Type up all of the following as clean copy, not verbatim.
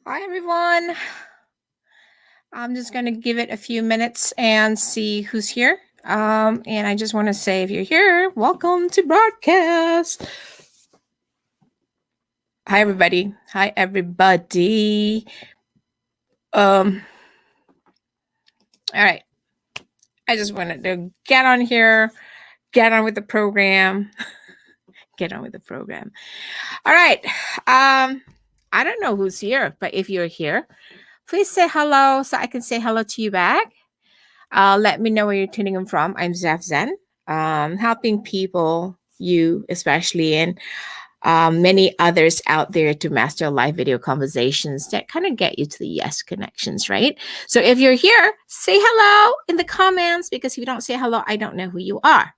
Hi, everyone. I'm just going to give it a few minutes and see who's here. And I just want to say, if you're here, welcome to broadcast. Hi, everybody. Hi, everybody. Um, all right. I just wanted to get on here, get on with the program, get on with the program. All right. I don't know who's here, but if you're here, please say hello so I can say hello to you back. Let me know where you're tuning in from. I'm Zef Zan, helping people, you especially, and many others out there to master live video conversations that kind of get you to the yes connections, right? So if you're here, say hello in the comments because if you don't say hello, I don't know who you are.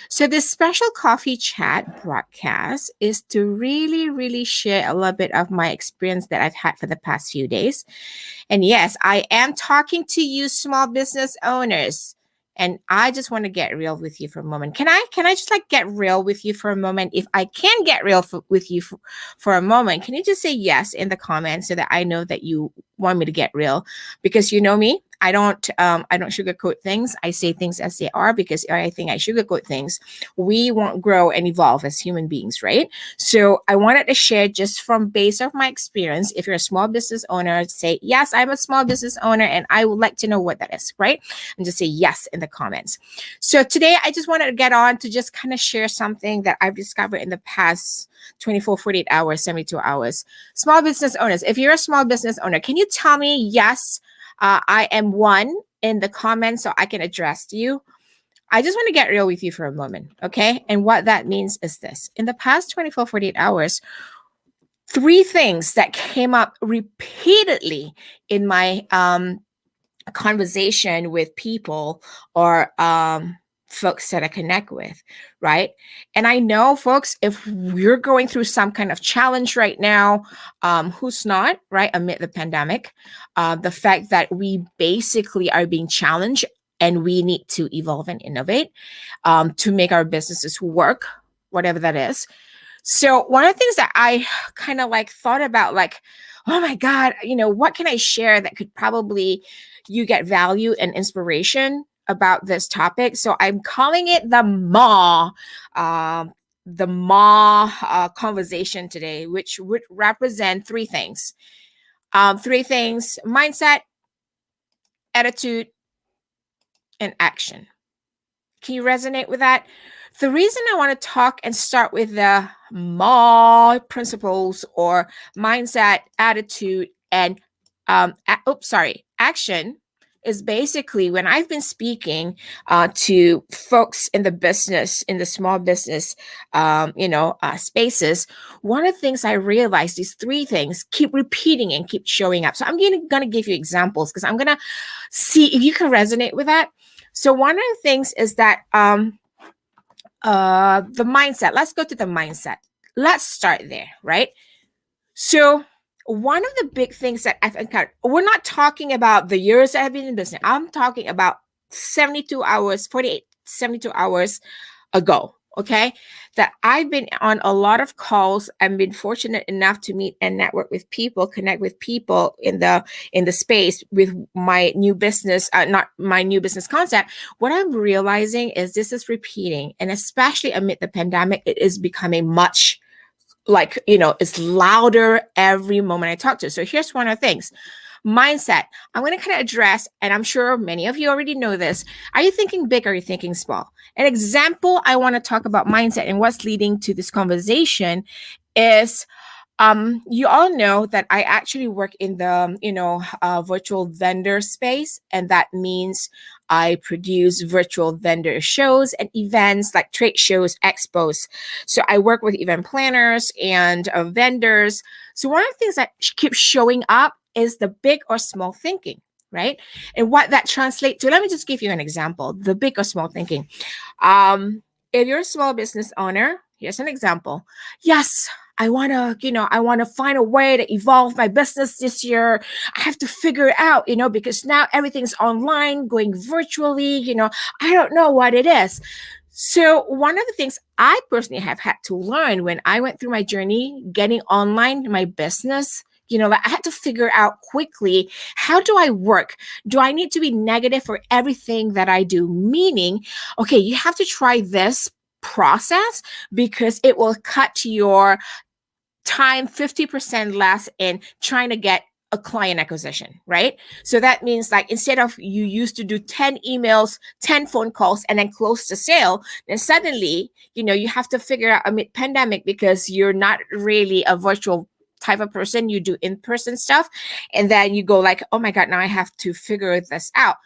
So, this special coffee chat broadcast is to really share a little bit of my experience that I've had for the past few days. And yes, I am talking to you, small business owners. And I just want to get real with you for a moment. Can I just like get real with you for a moment? If I can get real with you for a moment, can you just say yes in the comments so that I know that you want me to get real? Because you know me, I don't sugarcoat things. I say things as they are because I think I sugarcoat things, we won't grow and evolve as human beings, right? So I wanted to share just from base of my experience. If you're a small business owner, say yes, I'm a small business owner, and I would like to know what that is, right? And just say yes in the comments. So today I just wanted to get on to just kind of share something that I've discovered in the past 24, 48 hours, 72 hours. Small business owners, if you're a small business owner, can you tell me yes? I am one in the comments so I can address you. I just want to get real with you for a moment, okay? And what that means is this. In the past 24, 48 hours, three things that came up repeatedly in my conversation with people or folks that I connect with, right? And I know, folks, if you're going through some kind of challenge right now, who's not, right, amid the pandemic, the fact that we basically are being challenged and we need to evolve and innovate to make our businesses work, whatever that is. So one of the things that I kind of like thought about, like, oh my God, what can I share that could probably you get value and inspiration about this topic? So I'm calling it the Ma conversation today, which would represent three things. Three things: mindset, attitude, and action. Can you resonate with that? The reason I want to talk and start with the MAW principles or mindset, attitude, and action is basically when I've been speaking to folks in the business, in the small business, spaces. One of the things I realized, these three things keep repeating and keep showing up. So I'm going to give you examples because I'm going to see if you can resonate with that. So one of the things is that the mindset. Let's go to the mindset. Let's start there, right? So one of the big things that I've encountered, we're not talking about the years that I've been in business. I'm talking about 72 hours, 48, 72 hours ago. Okay. That I've been on a lot of calls and been fortunate enough to meet and network with people, connect with people in the space with my new business, not my new business concept. What I'm realizing is this is repeating, and especially amid the pandemic, it is becoming much it's louder every moment I talk to. So here's one of the things. Mindset. I'm going to kind of address, and I'm sure many of you already know this. Are you thinking big or are you thinking small? An example I want to talk about mindset and what's leading to this conversation is you all know that I actually work in the, virtual vendor space. And that means I produce virtual vendor shows and events like trade shows, expos. So I work with event planners and vendors. So one of the things that keeps showing up is the big or small thinking, right? And what that translates to, let me just give you an example, the big or small thinking. If you're a small business owner, here's an example. Yes, I want to find a way to evolve my business this year. I have to figure it out, because now everything's online, going virtually, I don't know what it is. So one of the things I personally have had to learn when I went through my journey getting online, my business Like I had to figure out quickly, how do I work? Do I need to be negative for everything that I do? Meaning, okay, you have to try this process because it will cut your time 50% less in trying to get a client acquisition, right? So that means like instead of you used to do 10 emails, 10 phone calls, and then close the sale, then suddenly, you have to figure out amid pandemic because you're not really a virtual type of person, you do in-person stuff. And then you go like, oh my God, now I have to figure this out.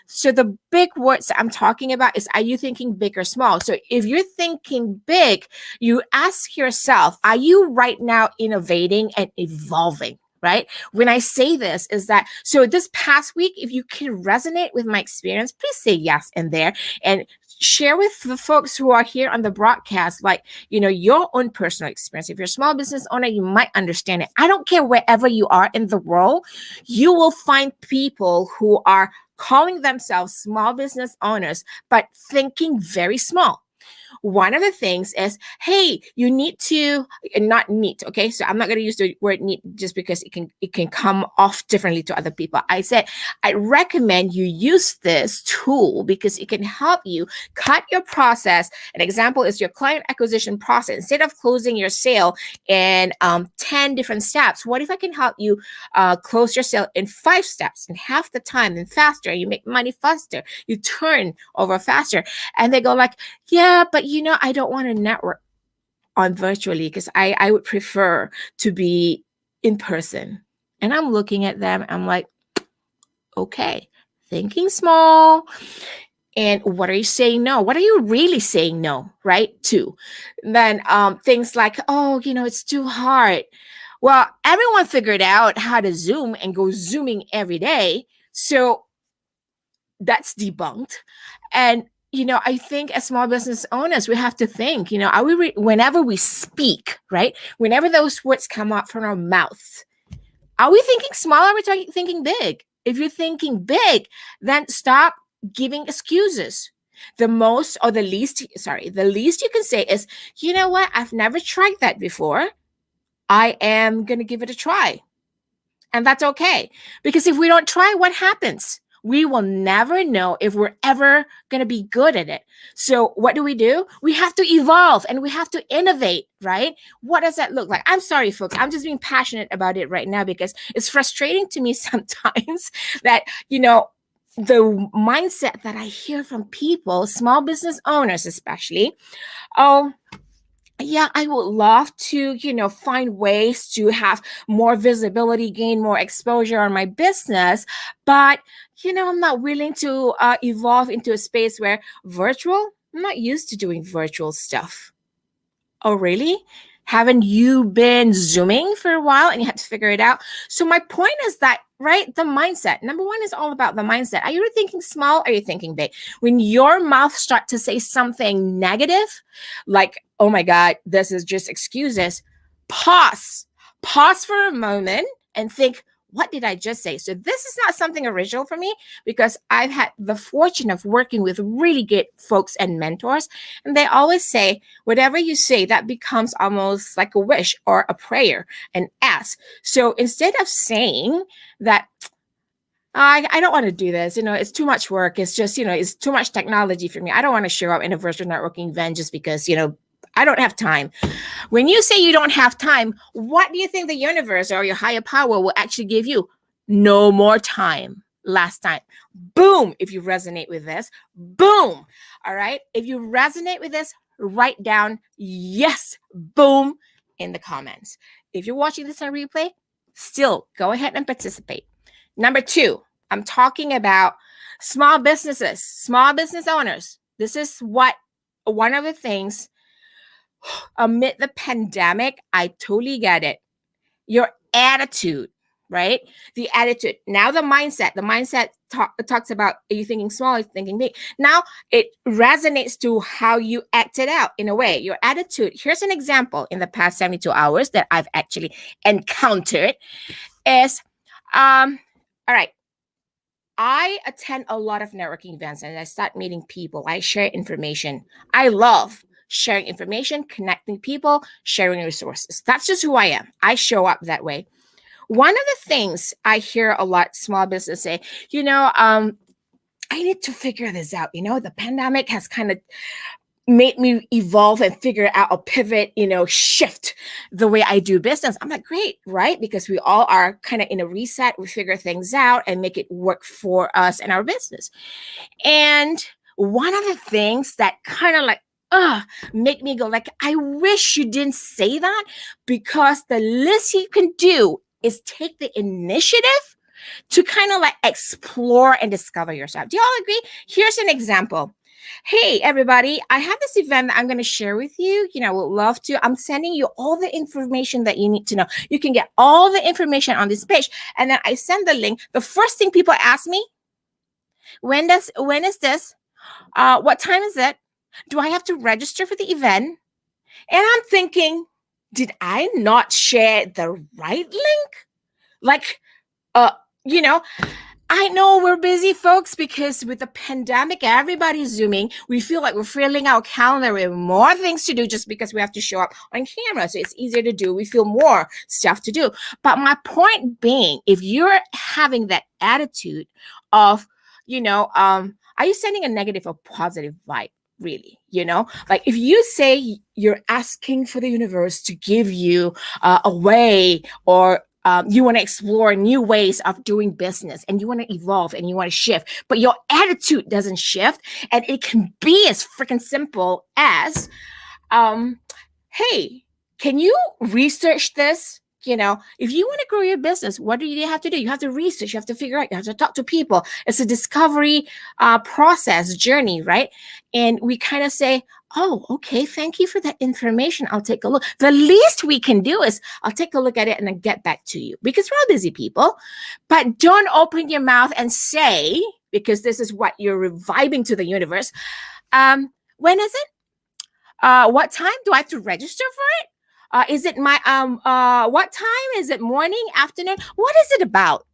So the big words that I'm talking about is, are you thinking big or small? So if you're thinking big, you ask yourself, are you right now innovating and evolving? Right? When I say this is that, so this past week, if you can resonate with my experience, please say yes in there and share with the folks who are here on the broadcast, like, your own personal experience. If you're a small business owner, you might understand it. I don't care wherever you are in the world, you will find people who are calling themselves small business owners, but thinking very small. One of the things is, hey, you need to, not need, okay? So I'm not going to use the word need just because it can come off differently to other people. I said, I recommend you use this tool because it can help you cut your process. An example is your client acquisition process. Instead of closing your sale in 10 different steps, what if I can help you close your sale in 5 steps, in half the time, and faster? You make money faster, you turn over faster. And they go like, yeah, but I don't want to network on virtually because I would prefer to be in person. And I'm looking at them, I'm like, okay, thinking small. And what are you saying no? What are you really saying no, right? To then things like, oh, it's too hard. Well, everyone figured out how to Zoom and go Zooming every day. So that's debunked. And I think as small business owners, we have to think, are we whenever we speak, right? Whenever those words come out from our mouth, are we thinking small or are we thinking big? If you're thinking big, then stop giving excuses. The least you can say is, you know what? I've never tried that before. I am going to give it a try. And that's okay. Because if we don't try, what happens? We will never know if we're ever going to be good at it. So what do? We have to evolve and we have to innovate, right? What does that look like? I'm sorry, folks. I'm just being passionate about it right now because it's frustrating to me sometimes that, the mindset that I hear from people, small business owners especially, oh, yeah, I would love to, find ways to have more visibility, gain more exposure on my business. But, I'm not willing to evolve into a space where I'm not used to doing virtual stuff. Oh, really? Haven't you been Zooming for a while and you had to figure it out? So my point is that, right, the mindset. Number one is all about the mindset. Are you thinking small? Or are you thinking big? When your mouth starts to say something negative, like, oh my God, this is just excuses, pause. Pause for a moment and think, what did I just say? So this is not something original for me because I've had the fortune of working with really good folks and mentors. And they always say, whatever you say, that becomes almost like a wish or a prayer, an ask. So instead of saying that, I don't want to do this, it's too much work. It's just, it's too much technology for me. I don't want to show up in a virtual networking event just because, I don't have time. When you say you don't have time, what do you think the universe or your higher power will actually give you? No more time. Last time. Boom. If you resonate with this, boom. All right. If you resonate with this, write down yes, boom in the comments. If you're watching this on replay, still go ahead and participate. Number 2, I'm talking about small businesses, small business owners. This is one of the things amid the pandemic, I totally get it. Your attitude, right? The attitude. Now the mindset talks about, are you thinking small? Are you thinking big? Now it resonates to how you acted out in a way. Your attitude. Here's an example in the past 72 hours that I've actually encountered is, all right. I attend a lot of networking events and I start meeting people. I share information. I love sharing information, connecting people, sharing resources. That's just who I am. I show up that way. one of the things I hear a lot small business say, I need to figure this out. The pandemic has kind of made me evolve and figure out a pivot, shift the way I do business. I'm like, great, right? Because we all are kind of in a reset. We figure things out and make it work for us and our business. And one of the things that kind of like, make me go like, I wish you didn't say that, because the least you can do is take the initiative to kind of like explore and discover yourself. Do you all agree? Here's an example. Hey, everybody, I have this event that I'm going to share with you. I would love to. I'm sending you all the information that you need to know. You can get all the information on this page. And then I send the link. The first thing people ask me, when is this? What time is it? Do I have to register for the event? And I'm thinking, did I not share the right link? Like, I know we're busy, folks, because with the pandemic, everybody's Zooming. We feel like we're filling our calendar with more things to do just because we have to show up on camera. So it's easier to do. We feel more stuff to do. But my point being, if you're having that attitude of, are you sending a negative or positive vibe? Really, like if you say you're asking for the universe to give you a way, or you want to explore new ways of doing business, and you want to evolve and you want to shift, but your attitude doesn't shift, and it can be as freaking simple as, hey, can you research this? If you want to grow your business, what do you have to do? You have to research, you have to figure out, you have to talk to people. It's a discovery process, journey, right? And we kind of say, oh, okay, thank you for that information. I'll take a look. The least we can do is I'll take a look at it and then get back to you, because we're all busy people. But don't open your mouth and say, because this is what you're vibing to the universe. When is it? What time do I have to register for it? Is it my, what time? Is it morning, afternoon? What is it about?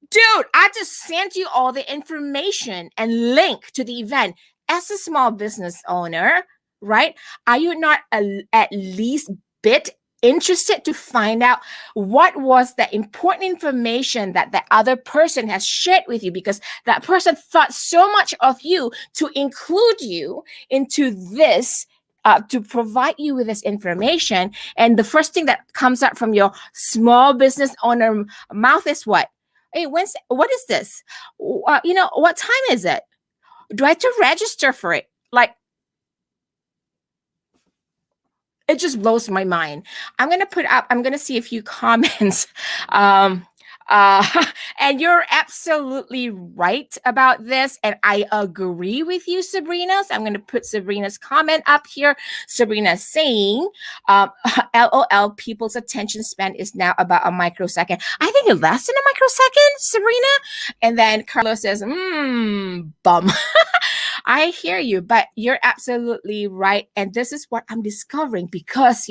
Dude, I just sent you all the information and link to the event. As a small business owner, right? Are you not at least bit interested to find out what was the important information that the other person has shared with you, because that person thought so much of you to include you into this, to provide you with this information. And the first thing that comes out from your small business owner mouth is what? Hey, what is this? What time is it? Do I have to register for it? Like, it just blows my mind. I'm going to see a few comments. And you're absolutely right about this. And I agree with you, Sabrina. So I'm going to put Sabrina's comment up here. Sabrina saying, LOL, people's attention span is now about a microsecond. I think it's less than a microsecond, Sabrina. And then Carlos says, bum. I hear you, but you're absolutely right. And this is what I'm discovering, because,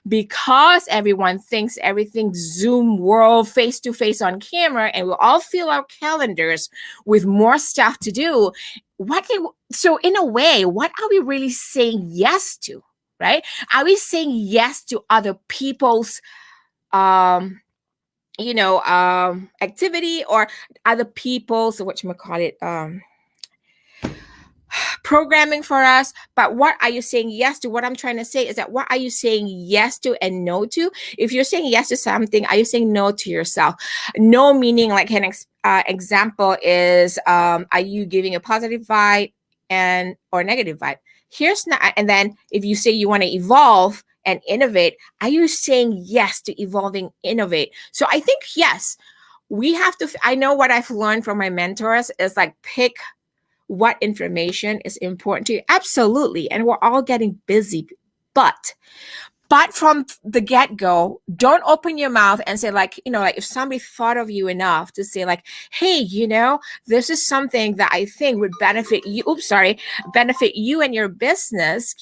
because everyone thinks everything Zoom world face to face on camera, and we all fill our calendars with more stuff to do. So in a way, what are we really saying yes to, right? Are we saying yes to other people's, activity, or other people's, programming for us? But what are you saying yes to? What I'm trying to say is that, what are you saying yes to and no to? If you're saying yes to something, are you saying no to yourself? No meaning, like an example is, are you giving a positive vibe or negative vibe? And then if you say you want to evolve and innovate, are you saying yes to evolving, innovate? So I think, yes, we have to, I know what I've learned from my mentors is like, pick what information is important to you. Absolutely. And we're all getting busy. But from the get-go, don't open your mouth and say like if somebody thought of you enough to say like, hey, this is something that I think would benefit you. Benefit you and your business.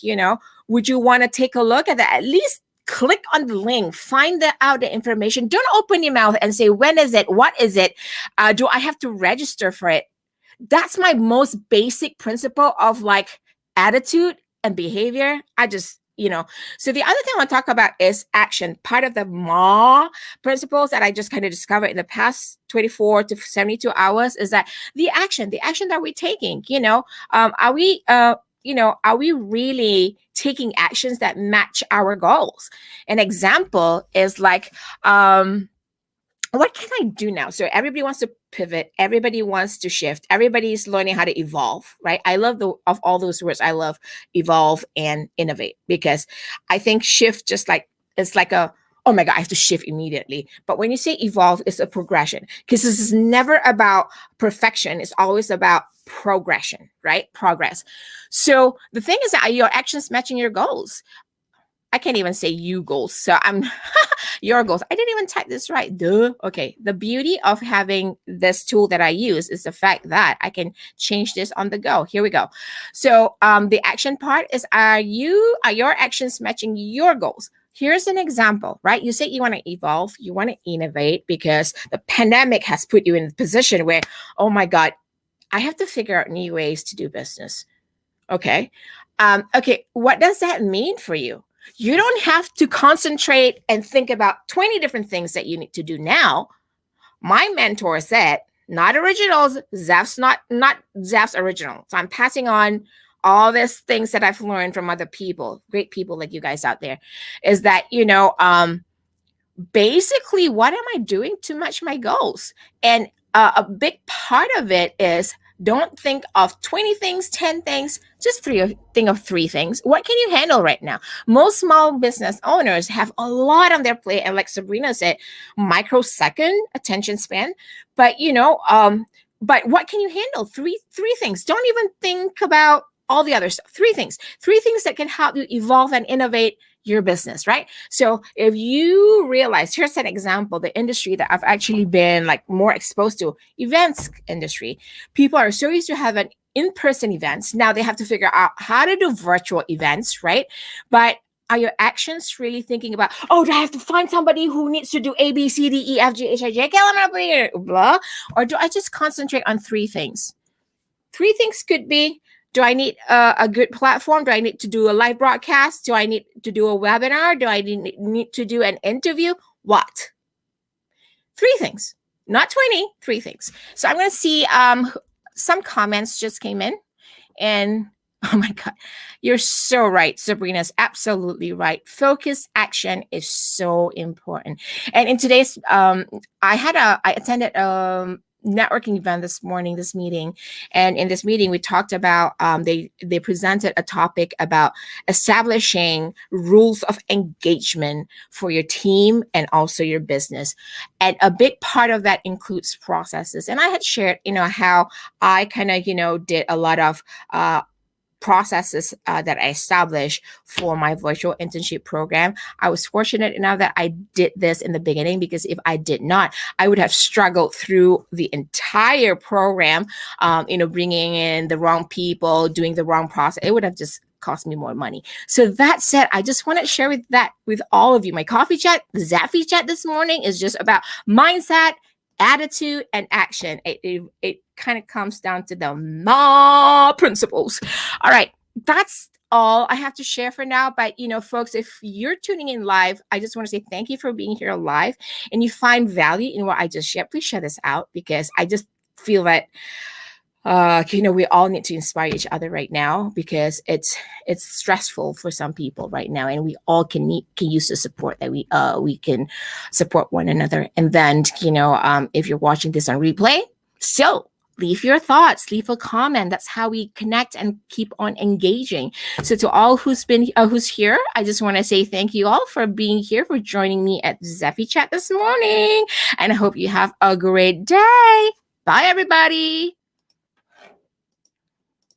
Would you want to take a look at that? At least click on the link, find out the information. Don't open your mouth and say, when is it? What is it? Do I have to register for it? That's my most basic principle of like attitude and behavior. So the other thing I want to talk about is action. Part of the MA principles that I just kind of discovered in the past 24 to 72 hours is that the action that we're taking, are we, are we really taking actions that match our goals? An example is like, what can I do now? So everybody wants to pivot. Everybody wants to shift. Everybody's learning how to evolve, right? I love of all those words. I love evolve and innovate, because I think shift it's like oh my God, I have to shift immediately. But when you say evolve, it's a progression, because this is never about perfection. It's always about progression, right? Progress. So the thing is that your actions matching your goals. I can't even say you goals. So I'm your goals. I didn't even type this right. Duh. Okay. The beauty of having this tool that I use is the fact that I can change this on the go. Here we go. So the action part is, are your actions matching your goals? Here's an example, right? You say you want to evolve, you want to innovate, because the pandemic has put you in a position where, oh my God, I have to figure out new ways to do business. Okay. Okay. What does that mean for you? You don't have to concentrate and think about 20 different things that you need to do now. My mentor said, not originals, Zef's not Zef's original. So I'm passing on all these things that I've learned from other people, great people like you guys out there, is that, basically, what am I doing to match my goals? And a big part of it is, don't think of 20 things, 10 things, just think of 3 things. What can you handle right now? Most small business owners have a lot on their plate. And like Sabrina said, microsecond attention span. But, but what can you handle? Three things. Don't even think about all the other stuff. 3 things that can help you evolve and innovate your business, right? So if you realize, here's an example, the industry that I've actually been like more exposed to, events industry. People are so used to having in-person events. Now they have to figure out how to do virtual events, right? But are your actions really thinking about, oh, do I have to find somebody who needs to do A, B, C, D, E, F, G, H, I, J, K, L, M, N, O, P, blah? Or do I just concentrate on 3 things? 3 things could be, do I need a good platform? Do I need to do a live broadcast? Do I need to do a webinar? Do I need to do an interview? What? 3 things, not 20, 3 things. So I'm going to see some comments just came in. And oh my God, you're so right. Sabrina's absolutely right. Focused action is so important. And in today's, I attended networking event this meeting. And in this meeting, we talked about, they presented a topic about establishing rules of engagement for your team and also your business. And a big part of that includes processes. And I had shared, how I kind of, did a lot of, processes that I established for my virtual internship program. I was fortunate enough that I did this in the beginning, because if I did not, I would have struggled through the entire program, bringing in the wrong people, doing the wrong process. It would have just cost me more money. So that said, I just want to share with all of you. My coffee chat, the Zeffy chat this morning, is just about mindset, attitude, and action. It kind of comes down to the MA principles. All right, that's all I have to share for now. But folks, if you're tuning in live, I just want to say thank you for being here live, and you find value in what I just shared. Please share this out, because I just feel that we all need to inspire each other right now, because it's stressful for some people right now, and we all can use the support that we can support one another. And then if you're watching this on replay, so leave your thoughts, leave a comment. That's how we connect and keep on engaging. So to all who's here, I just want to say thank you all for being here, for joining me at Zeffy Chat this morning, and I hope you have a great day. Bye, everybody.